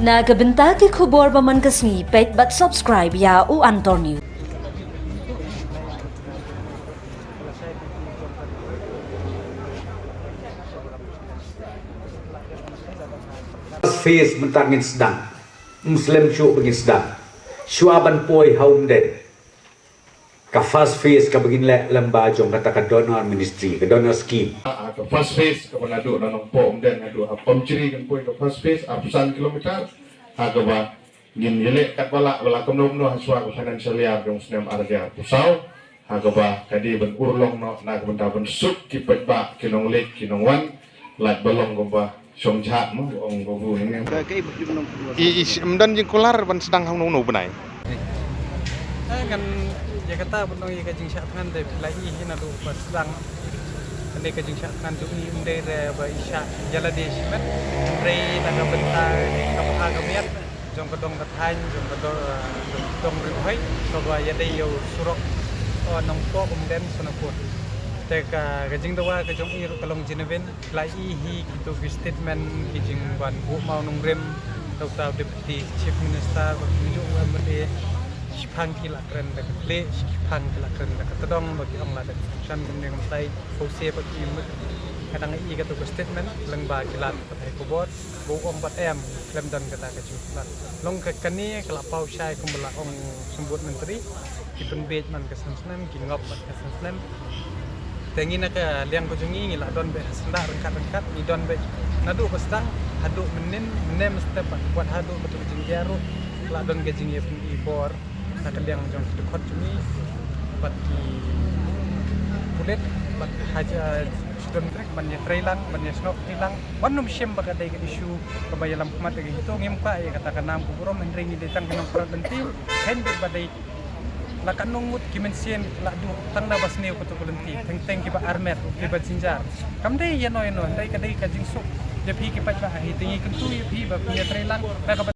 Nagabenta ki khubor baman kasni pet but subscribe ya u Antor News. Face mentangin sedang Muslim syuk begin sedang syuaban poi haum den ka first phase ka begin le lamba jong kata ka donor ministry ka donor scheme ka first phase ka manado na nong po den adu apom ciri kan poi ka first phase apusan kilometer aga ba gin yele kat bala kamnom no haswa ka financial year jong snem arja pusau aga ba kadi ben urlong no na ka benda ben suk ki pet ba kinong lek kinong wan lat balong ko ba song chat mo ong gobu ni dan jing kolar ban sedang hang no benai kan Jakarta benong ka jing chat kan de lai hina do pas sedang ande ka jing chat kan tu ni unde ba isha jala de shimat re na ka benta ka pa ka miat jong ka dong ka than jong ka dong ri hai so ba ya de yo surok nong po den sonaput teka kajing dawa kajong iru kalong jineven lai hi gitu statement kijing ban bu mau nong rem tau deputy chief minister baju amde shipang kila kren da kle shipang kila kren da katadong bagi ong la da san gumne ngam sai fose bagi kadang i katu statement lang ba kilat patai ko bot bu ong bat em klem dan kata kaju long kani kala pau shai kumbala ong sembut menteri kipun bej man kesansnan kingop kesansnan tengi nak liang kujungi ngila don be sendak rengkat ni don be nadu bestang hadu menem mesti buat hadu betul jingjaru la don gajing ye pun ibor nak liang jong dekot jumi bat ki kulit bat haja don trek bannya trailang bannya snok hilang wanum shem bagadai ke isu kebayalam kumat lagi itu ngimpa ya katakan nam kuburom hendring di tang kenong perat benti hen be badai lakan nungmut kimensien ladu tangda basneu kutu kulenti teng kiba armet kiba jinjar kamdei yano dai kadai kajing suk jepi kipa hi tingi kentu hi ba punya trelang